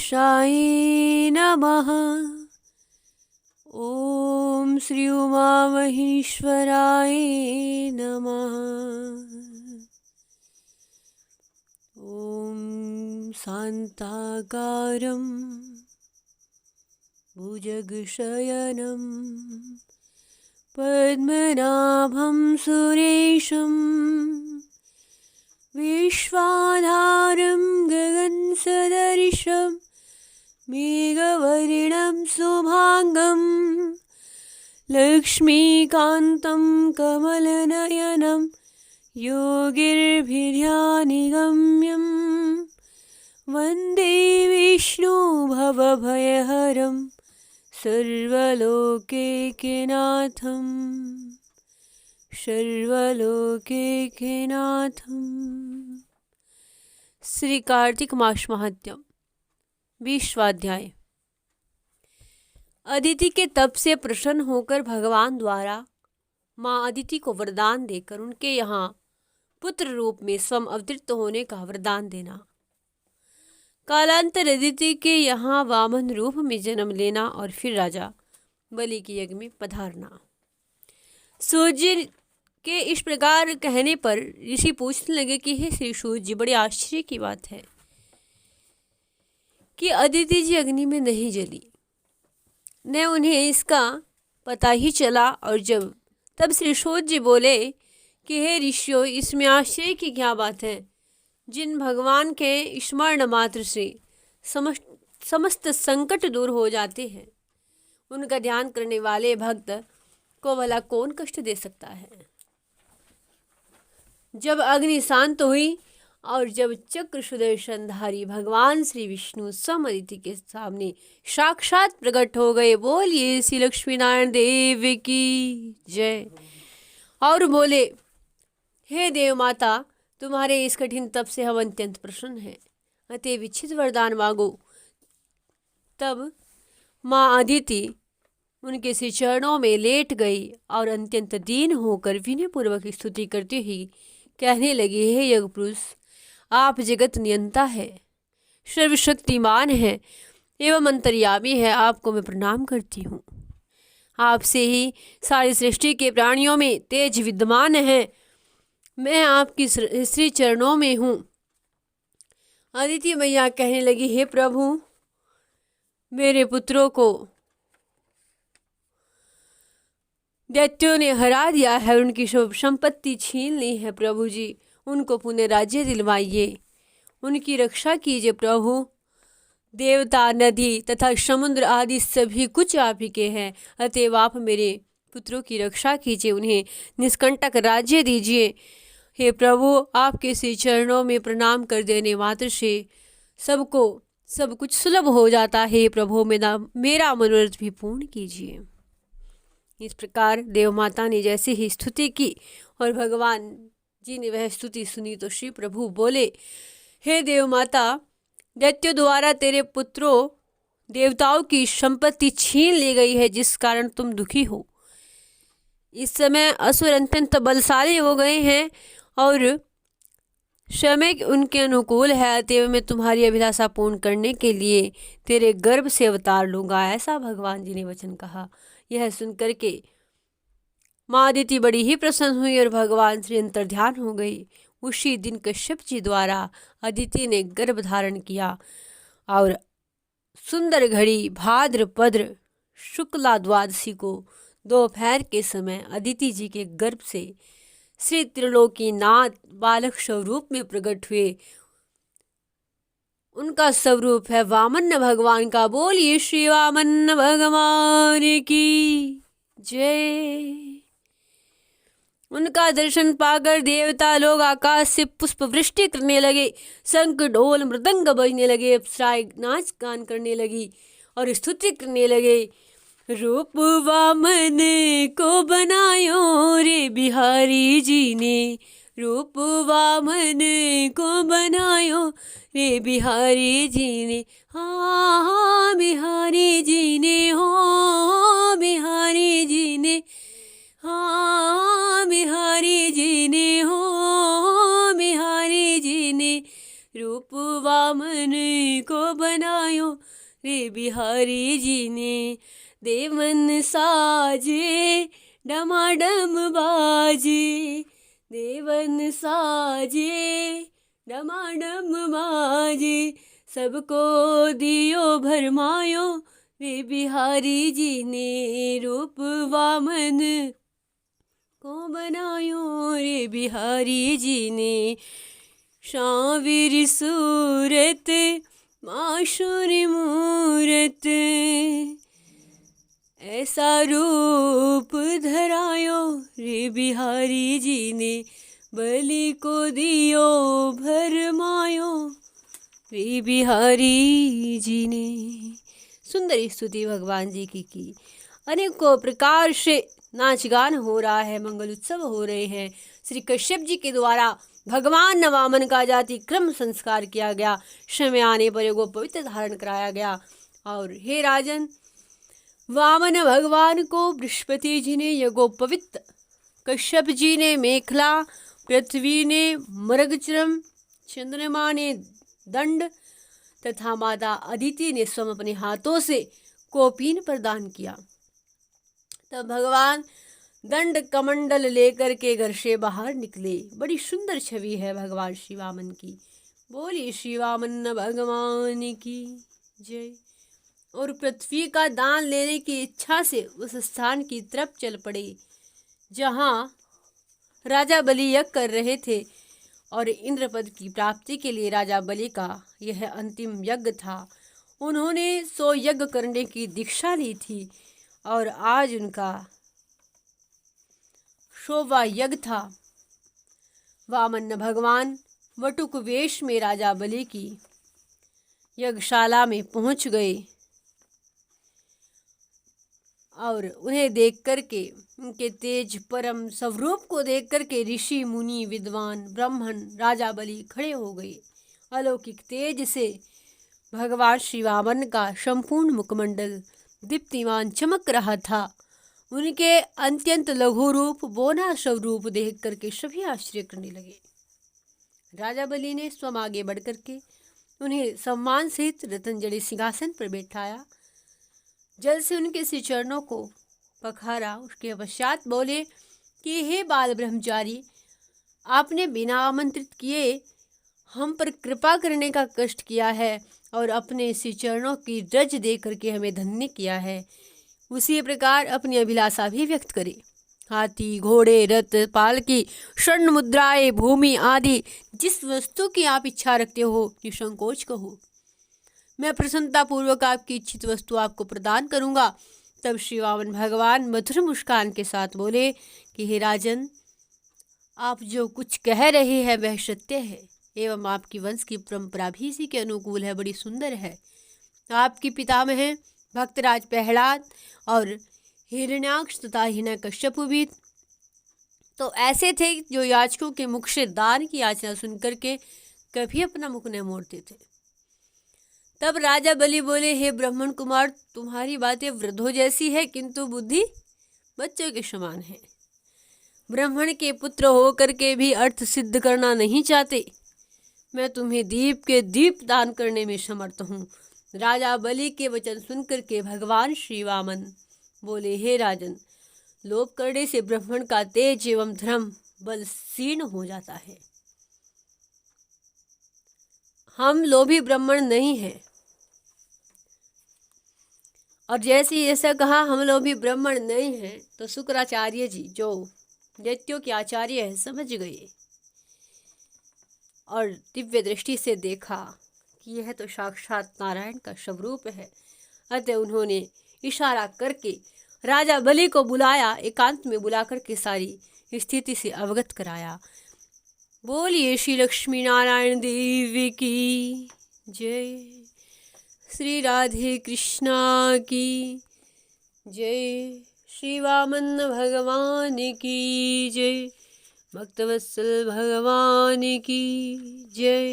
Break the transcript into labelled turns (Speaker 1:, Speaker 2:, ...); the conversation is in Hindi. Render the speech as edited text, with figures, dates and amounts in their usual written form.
Speaker 1: गणेशाय नमः। ॐ श्री उमामहेश्वराय नमः। ॐ शान्ताकारं भुजगशयनं पद्मनाभं सुरेशं विश्वाधारं गगनसदृशं मेघवर्णं शुभांगं लक्ष्मीकान्तं कमलनयनं योगिर्भिर्ध्यानगम्यं वन्दे विष्णु भवभयहरं सर्वलोकैकनाथं सर्वलोकैकनाथं। श्री कार्तिक मास महात्म्य 20वां अध्याय। अदिति के तप से प्रसन्न होकर भगवान द्वारा माँ अदिति को वरदान देकर उनके यहाँ पुत्र रूप में स्वयं अवतरित होने का वरदान देना। कालांतर अदिति के यहाँ वामन रूप में जन्म लेना और फिर राजा बलि के यज्ञ में पधारना। सूर्य के इस प्रकार कहने पर ऋषि पूछने लगे कि हे श्री सूर्य जी, बड़े आश्चर्य की बात है कि अदिति जी अग्नि में नहीं जली, न उन्हें इसका पता ही चला। और तब श्री सूर्य जी बोले कि हे ऋषियों, इसमें आश्चर्य की क्या बात है। जिन भगवान के स्मरण मात्र से समस्त संकट दूर हो जाते हैं, उनका ध्यान करने वाले भक्त को भला कौन कष्ट दे सकता है। जब अग्नि शांत हुई और जब चक्र सुदर्शनधारी भगवान श्री विष्णु स्वयं अदिति के सामने साक्षात प्रकट हो गए, बोलिए श्री लक्ष्मी नारायण देव की जय। और बोले, हे देव माता, तुम्हारे इस कठिन तप से हम अत्यंत प्रसन्न हैं, अतः विचित वरदान मांगो। तब माँ अदिति उनके श्री चरणों में लेट गई और अत्यंत दीन होकर विनयपूर्वक स्तुति करती हुई कहने लगी, हे यज्ञ पुरुष, आप जगत नियंता है, सर्वशक्तिमान है एवं अंतर्यामी है। आपको मैं प्रणाम करती हूँ। आपसे ही सारी सृष्टि के प्राणियों में तेज विद्यमान है। मैं आपकी श्री चरणों में हूँ। अदिति मैया कहने लगी, हे प्रभु, मेरे पुत्रों को दैत्यों ने हरा दिया है, उनकी शुभ संपत्ति छीन ली है। प्रभु जी, उनको पुण्य राज्य दिलवाइए, उनकी रक्षा कीजिए। प्रभु, देवता, नदी तथा समुद्र आदि सभी कुछ आप ही के हैं, अतएव आप मेरे पुत्रों की रक्षा कीजिए, उन्हें निष्कंटक राज्य दीजिए। हे प्रभु, आपके श्री चरणों में प्रणाम कर देने मात्र से सबको सब कुछ सुलभ हो जाता है। प्रभु, मेरा मनोरथ भी पूर्ण कीजिए। इस प्रकार देव माता ने जैसे ही स्तुति की और भगवान जी ने वह स्तुति सुनी तो श्री प्रभु बोले, हे देव माता, दैत्यों द्वारा तेरे पुत्रों देवताओं की संपत्ति छीन ली गई है, जिस कारण तुम दुखी हो। इस समय असुर अत्यंत बलशाली हो गए हैं और समय उनके अनुकूल है, अतएव मैं तुम्हारी अभिलाषा पूर्ण करने के लिए तेरे गर्भ से अवतार लूंगा, ऐसा भगवान जी ने वचन कहा। यह सुनकर के माँ अदिति बड़ी ही प्रसन्न हुई और भगवान श्री अंतर्ध्यान हो गई। उसी दिन कश्यप जी द्वारा अदिति ने गर्भ धारण किया और सुंदर घड़ी भाद्रपद शुक्ला द्वादशी को दोपहर के समय अदिति जी के गर्भ से श्री त्रिलोकीनाथ बालक स्वरूप में प्रकट हुए। उनका स्वरूप है वामन भगवान का। बोलिए श्री वामन भगवान की जय। उनका दर्शन पाकर देवता लोग आकाश से पुष्प वृष्टि करने लगे, शंख ढोल मृदंग बजने लगे, अप्सराएं नाच गान करने लगी और स्तुति करने लगे। रूप वामन को बनायो रे बिहारी जी ने, रूप वामन को बनायो रे बिहारी जी ने, हाँ हाँ बिहारी जी ने, हो बिहारी जी ने, हाँ बिहारी जी ने, हो बिहारी जी ने। रूप वामन को बनायो रे बिहारी जी ने। देवन साजे डमाडम बाजे, देवन साजे डमाडम बाजे, सबको दियो भरमायो रे बिहारी जी ने। रूप वामन को बनायो रे बिहारी जी ने। शावीर सूरत माशुरी मूरत, ऐसा रूप धरायो रे बिहारी जी ने। बलि को दियो भरमायो रे बिहारी जी ने। सुंदर स्तुति भगवान जी की अनेकों प्रकार से नाच गान हो रहा है, मंगल उत्सव हो रहे हैं। श्री कश्यप जी के द्वारा भगवान वामन का जाति क्रम संस्कार किया गया। समय आने पर एगो पवित्र धारण कराया गया। और हे राजन, वामन भगवान को बृहस्पति जी ने यगो पवित्र, कश्यप जी ने मेखला, पृथ्वी ने मृगचरम, चंद्रमा ने दंड तथा माता अदिति ने स्वयं अपने हाथों से कौपीन प्रदान किया। तब भगवान दंड कमंडल लेकर के घर से बाहर निकले। बड़ी सुंदर छवि है भगवान श्री वामन की। बोलिए श्री वामन भगवान की जय। और पृथ्वी का दान लेने की इच्छा से उस स्थान की तरफ चल पड़े जहाँ राजा बलि यज्ञ कर रहे थे। और इंद्रपद की प्राप्ति के लिए राजा बलि का यह अंतिम यज्ञ था। उन्होंने 100 यज्ञ करने की दीक्षा ली थी और आज उनका 100वां यज्ञ था। वामन भगवान वटुक वेश में राजा बलि की यज्ञशाला में पहुंच गए और उन्हें देख करके, उनके तेज परम स्वरूप को देख करके ऋषि मुनि विद्वान ब्राह्मण राजा बलि खड़े हो गए। अलौकिक तेज से भगवान श्री वामन का संपूर्ण मुखमंडल दीप्तिमान चमक रहा था। उनके अत्यंत लघु रूप, बोना स्वरूप देख करके सभी आश्चर्य करने लगे। राजा बलि ने स्वयं आगे बढ़ करके उन्हें सम्मान सहित रत्नजड़े सिंहासन पर बैठाया। जल से उनके श्री चरणों को पखारा। उसके पश्चात बोले कि हे बाल ब्रह्मचारी, आपने बिना आमंत्रित किए हम पर कृपा करने का कष्ट किया है और अपने श्री चरणों की रज दे करके हमें धन्य किया है। उसी प्रकार अपनी अभिलाषा भी व्यक्त करे। हाथी, घोड़े, रथ, पालकी, स्वर्ण मुद्राएं, भूमि आदि जिस वस्तु की आप इच्छा रखते हो निसंकोच कहो, मैं प्रसन्नता पूर्वक आपकी इच्छित वस्तु आपको प्रदान करूंगा। तब श्री वामन भगवान मधुर मुस्कान के साथ बोले कि हे राजन, आप जो कुछ कह रहे हैं वह सत्य है एवं आपकी वंश की परंपरा भी इसी के अनुकूल है, बड़ी सुंदर है। आपके पितामह भक्तराज प्रहलाद और हिरण्याक्ष तथा हिरण्यकश्यप भी तो ऐसे थे जो याचकों के मुख से दान की याचना सुनकर के कभी अपना मुख न मोड़ते थे। तब राजा बलि बोले, हे ब्राह्मण कुमार, तुम्हारी बातें वृद्धों जैसी है किंतु बुद्धि बच्चों के समान है। ब्राह्मण के पुत्र होकर के भी अर्थ सिद्ध करना नहीं चाहते। मैं तुम्हें दीप के दीप दान करने में समर्थ हूँ। राजा बलि के वचन सुनकर के भगवान श्री वामन बोले, हे राजन, लोभ करने से ब्राह्मण का तेज एवं धर्म बल क्षीण हो जाता है। हम लोभी ब्राह्मण नहीं हैं। और जैसे ऐसा कहा हम लोभी ब्राह्मण नहीं हैं तो शुक्राचार्य जी जो दैत्यों के आचार्य है समझ गए और दिव्य दृष्टि से देखा कि यह तो साक्षात नारायण का स्वरूप है। अतः उन्होंने इशारा करके राजा बलि को बुलाया, एकांत में बुला करके सारी स्थिति से अवगत कराया। बोलिए श्री लक्ष्मी नारायण देव की जय, श्री राधे कृष्णा की जय, श्री वामन भगवान की जय, भक्तवत्सल भगवान की जय।